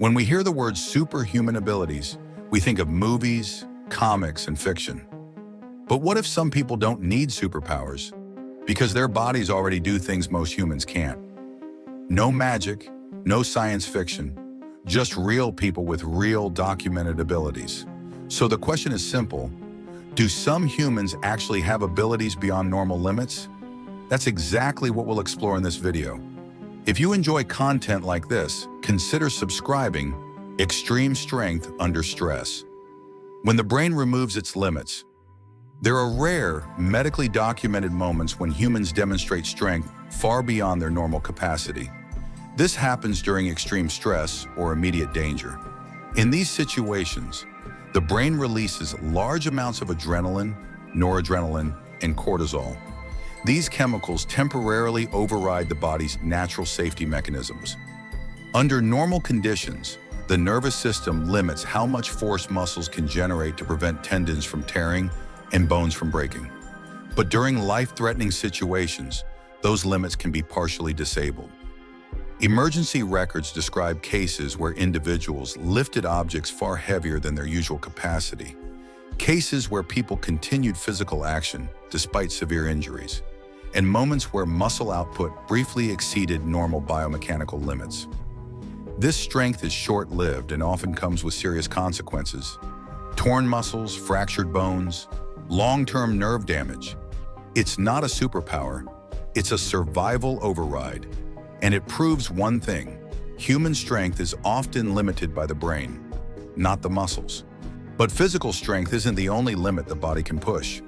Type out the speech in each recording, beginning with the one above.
When we hear the word superhuman abilities, we think of movies, comics, and fiction. But what if some people don't need superpowers because their bodies already do things most humans can't? No magic, no science fiction, just real people with real documented abilities. So the question is simple: do some humans actually have abilities beyond normal limits? That's exactly what we'll explore in this video. If you enjoy content like this, consider subscribing. Extreme strength under stress. When the brain removes its limits, there are rare, medically documented moments when humans demonstrate strength far beyond their normal capacity. This happens during extreme stress or immediate danger. In these situations, the brain releases large amounts of adrenaline, noradrenaline, and cortisol. These chemicals temporarily override the body's natural safety mechanisms. Under normal conditions, the nervous system limits how much force muscles can generate to prevent tendons from tearing and bones from breaking. But during life-threatening situations, those limits can be partially disabled. Emergency records describe cases where individuals lifted objects far heavier than their usual capacity, cases where people continued physical action despite severe injuries, and moments where muscle output briefly exceeded normal biomechanical limits. This strength is short-lived and often comes with serious consequences: torn muscles, fractured bones, long-term nerve damage. It's not a superpower, it's a survival override. And it proves one thing: human strength is often limited by the brain, not the muscles. But physical strength isn't the only limit the body can push.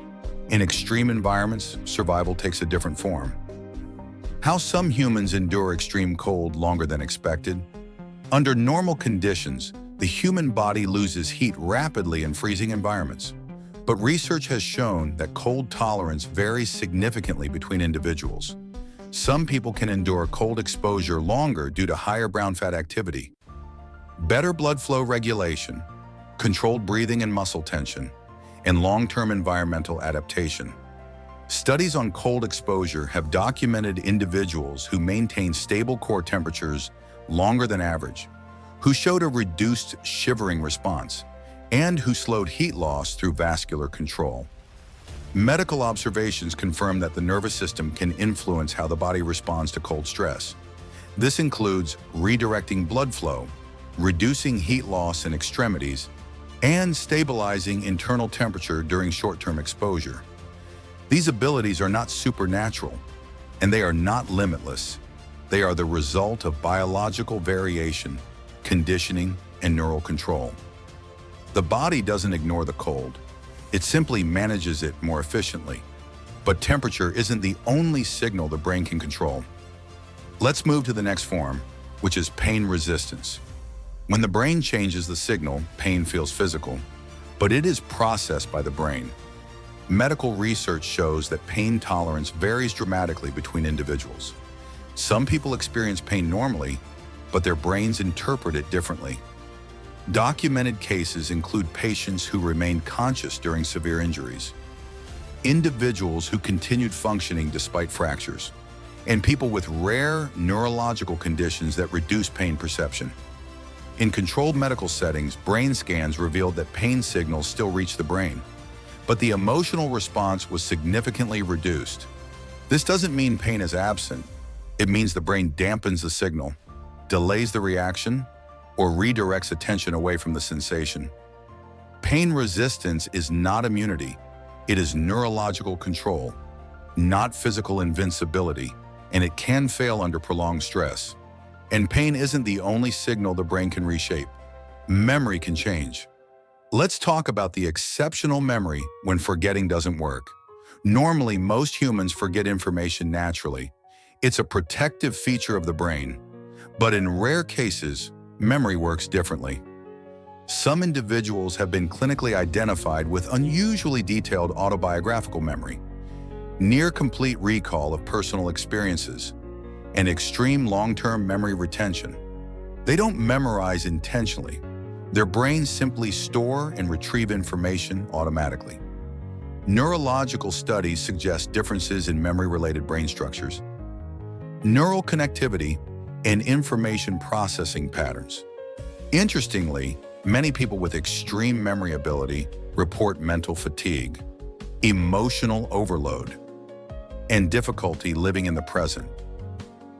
In extreme environments, survival takes a different form. How some humans endure extreme cold longer than expected? Under normal conditions, the human body loses heat rapidly in freezing environments. But research has shown that cold tolerance varies significantly between individuals. Some people can endure cold exposure longer due to higher brown fat activity, better blood flow regulation, controlled breathing and muscle tension, and long-term environmental adaptation. Studies on cold exposure have documented individuals who maintain stable core temperatures longer than average, who showed a reduced shivering response, and who slowed heat loss through vascular control. Medical observations confirm that the nervous system can influence how the body responds to cold stress. This includes redirecting blood flow, reducing heat loss in extremities, and stabilizing internal temperature during short-term exposure. These abilities are not supernatural, and they are not limitless. They are the result of biological variation, conditioning, and neural control. The body doesn't ignore the cold. It simply manages it more efficiently. But temperature isn't the only signal the brain can control. Let's move to the next form, which is pain resistance. When the brain changes the signal, pain feels physical, but it is processed by the brain. Medical research shows that pain tolerance varies dramatically between individuals. Some people experience pain normally, but their brains interpret it differently. Documented cases include patients who remained conscious during severe injuries, individuals who continued functioning despite fractures, and people with rare neurological conditions that reduce pain perception. In controlled medical settings, brain scans revealed that pain signals still reach the brain, but the emotional response was significantly reduced. This doesn't mean pain is absent. It means the brain dampens the signal, delays the reaction, or redirects attention away from the sensation. Pain resistance is not immunity. It is neurological control, not physical invincibility, and it can fail under prolonged stress. And pain isn't the only signal the brain can reshape. Memory can change. Let's talk about the exceptional memory when forgetting doesn't work. Normally, most humans forget information naturally. It's a protective feature of the brain. But in rare cases, memory works differently. Some individuals have been clinically identified with unusually detailed autobiographical memory, near-complete recall of personal experiences, and extreme long-term memory retention. They don't memorize intentionally. Their brains simply store and retrieve information automatically. Neurological studies suggest differences in memory-related brain structures, neural connectivity, and information processing patterns. Interestingly, many people with extreme memory ability report mental fatigue, emotional overload, and difficulty living in the present.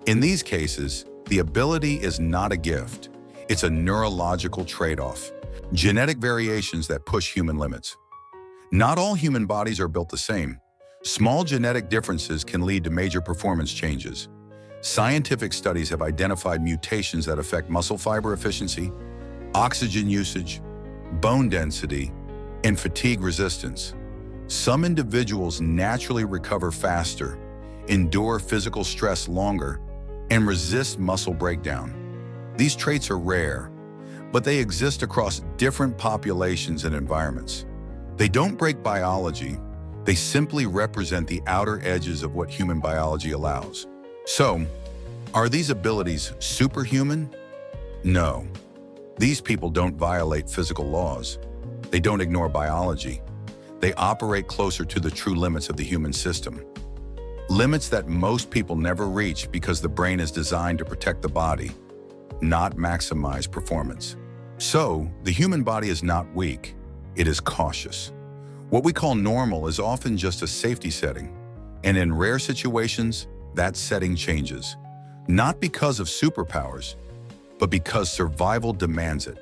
In these cases, the ability is not a gift. It's a neurological trade-off, genetic variations that push human limits. Not all human bodies are built the same. Small genetic differences can lead to major performance changes. Scientific studies have identified mutations that affect muscle fiber efficiency, oxygen usage, bone density, and fatigue resistance. Some individuals naturally recover faster, endure physical stress longer, and resist muscle breakdown. These traits are rare, but they exist across different populations and environments. They don't break biology, they simply represent the outer edges of what human biology allows. So, are these abilities superhuman? No. These people don't violate physical laws. They don't ignore biology. They operate closer to the true limits of the human system. Limits that most people never reach because the brain is designed to protect the body, not maximize performance. So, the human body is not weak, it is cautious. What we call normal is often just a safety setting, and in rare situations, that setting changes. Not because of superpowers, but because survival demands it.